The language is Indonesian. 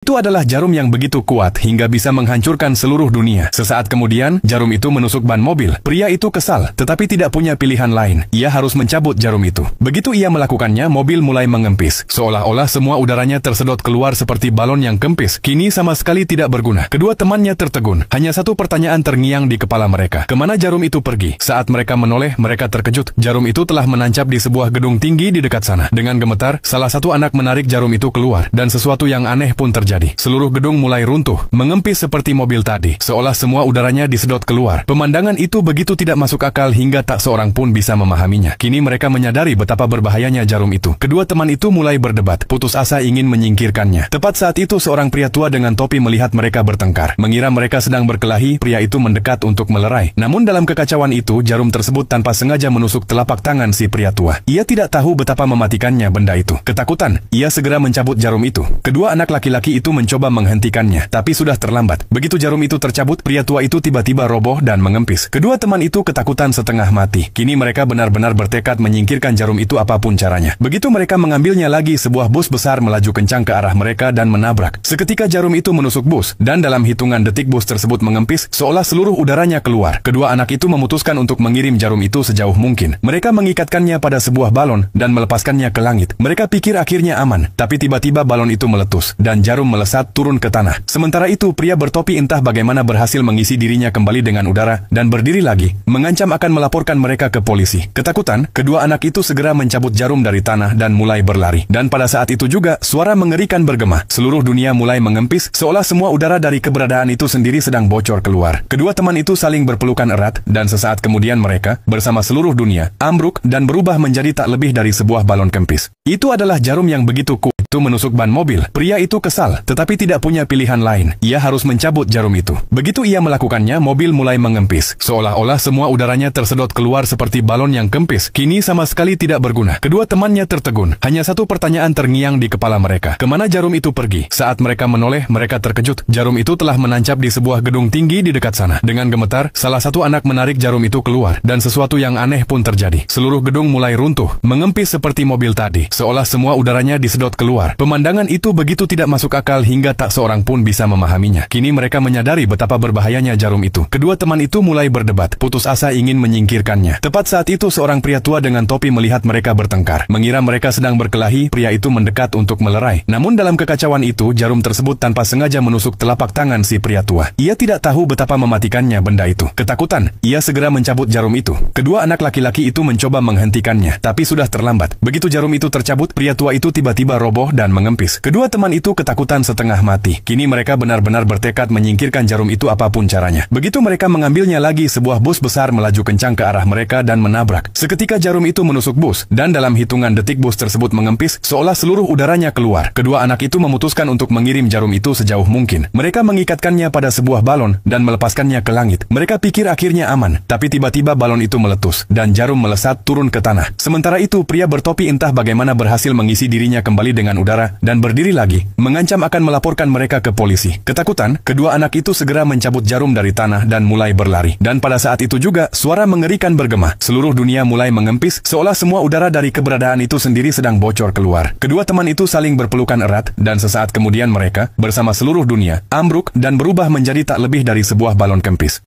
Itu adalah jarum yang begitu kuat hingga bisa menghancurkan seluruh dunia. Sesaat kemudian, jarum itu menusuk ban mobil. Pria itu kesal, tetapi tidak punya pilihan lain. Ia harus mencabut jarum itu. Begitu ia melakukannya, mobil mulai mengempis. Seolah-olah semua udaranya tersedot keluar seperti balon yang kempis. Kini sama sekali tidak berguna. Kedua temannya tertegun. Hanya satu pertanyaan terngiang di kepala mereka. Kemana jarum itu pergi? Saat mereka menoleh, mereka terkejut. Jarum itu telah menancap di sebuah gedung tinggi di dekat sana. Dengan gemetar, salah satu anak menarik jarum itu keluar. Dan sesuatu yang aneh pun terjadi. Seluruh gedung mulai runtuh, mengempis seperti mobil tadi, seolah semua udaranya disedot keluar. Pemandangan itu begitu tidak masuk akal hingga tak seorang pun bisa memahaminya. Kini mereka menyadari betapa berbahayanya jarum itu. Kedua teman itu mulai berdebat, putus asa ingin menyingkirkannya. Tepat saat itu seorang pria tua dengan topi melihat mereka bertengkar. Mengira mereka sedang berkelahi, pria itu mendekat untuk melerai. Namun dalam kekacauan itu, jarum tersebut tanpa sengaja menusuk telapak tangan si pria tua. Ia tidak tahu betapa mematikannya benda itu. Ketakutan, ia segera mencabut jarum itu. Kedua anak laki-laki itu mencoba menghentikannya, tapi sudah terlambat. Begitu jarum itu tercabut, pria tua itu tiba-tiba roboh dan mengempis. Kedua teman itu ketakutan setengah mati. Kini mereka benar-benar bertekad menyingkirkan jarum itu apapun caranya. Begitu mereka mengambilnya lagi, sebuah bus besar melaju kencang ke arah mereka dan menabrak. Seketika jarum itu menusuk bus, dan dalam hitungan detik bus tersebut mengempis, seolah seluruh udaranya keluar. Kedua anak itu memutuskan untuk mengirim jarum itu sejauh mungkin. Mereka mengikatkannya pada sebuah balon dan melepaskannya ke langit. Mereka pikir akhirnya aman, tapi tiba-tiba balon itu meletus, dan jarum melesat turun ke tanah. Sementara itu, pria bertopi entah bagaimana berhasil mengisi dirinya kembali dengan udara dan berdiri lagi, mengancam akan melaporkan mereka ke polisi. Ketakutan, kedua anak itu segera mencabut jarum dari tanah dan mulai berlari. Dan pada saat itu juga, suara mengerikan bergema. Seluruh dunia mulai mengempis, seolah semua udara dari keberadaan itu sendiri sedang bocor keluar. Kedua teman itu saling berpelukan erat, dan sesaat kemudian mereka, bersama seluruh dunia, ambruk dan berubah menjadi tak lebih dari sebuah balon kempis. Itu adalah jarum yang begitu kuat. Itu menusuk ban mobil. Pria itu kesal, tetapi tidak punya pilihan lain. Ia harus mencabut jarum itu. Begitu ia melakukannya, mobil mulai mengempis. Seolah-olah semua udaranya tersedot keluar seperti balon yang kempis. Kini sama sekali tidak berguna. Kedua temannya tertegun. Hanya satu pertanyaan terngiang di kepala mereka. Kemana jarum itu pergi? Saat mereka menoleh, mereka terkejut. Jarum itu telah menancap di sebuah gedung tinggi di dekat sana. Dengan gemetar, salah satu anak menarik jarum itu keluar. Dan sesuatu yang aneh pun terjadi. Seluruh gedung mulai runtuh, mengempis seperti mobil tadi. Seolah semua udaranya disedot keluar. Pemandangan itu begitu tidak masuk akal hingga tak seorang pun bisa memahaminya. Kini mereka menyadari betapa berbahayanya jarum itu. Kedua teman itu mulai berdebat, putus asa ingin menyingkirkannya. Tepat saat itu seorang pria tua dengan topi melihat mereka bertengkar. Mengira mereka sedang berkelahi, pria itu mendekat untuk melerai. Namun dalam kekacauan itu, jarum tersebut tanpa sengaja menusuk telapak tangan si pria tua. Ia tidak tahu betapa mematikannya benda itu. Ketakutan, ia segera mencabut jarum itu. Kedua anak laki-laki itu mencoba menghentikannya, tapi sudah terlambat. Begitu jarum itu tercabut, pria tua itu tiba-tiba roboh dan mengempis. Kedua teman itu ketakutan setengah mati. Kini mereka benar-benar bertekad menyingkirkan jarum itu apapun caranya. Begitu mereka mengambilnya lagi, sebuah bus besar melaju kencang ke arah mereka dan menabrak. Seketika jarum itu menusuk bus, dan dalam hitungan detik bus tersebut mengempis, seolah seluruh udaranya keluar. Kedua anak itu memutuskan untuk mengirim jarum itu sejauh mungkin. Mereka mengikatkannya pada sebuah balon dan melepaskannya ke langit. Mereka pikir akhirnya aman, tapi tiba-tiba balon itu meletus, dan jarum melesat turun ke tanah. Sementara itu, pria bertopi entah bagaimana berhasil mengisi dirinya kembali dengan udara dan berdiri lagi, mengancam akan melaporkan mereka ke polisi. Ketakutan, kedua anak itu segera mencabut jarum dari tanah dan mulai berlari. Dan pada saat itu juga, suara mengerikan bergema. Seluruh dunia mulai mengempis, seolah semua udara dari keberadaan itu sendiri sedang bocor keluar. Kedua teman itu saling berpelukan erat, dan sesaat kemudian mereka, bersama seluruh dunia, ambruk dan berubah menjadi tak lebih dari sebuah balon kempis.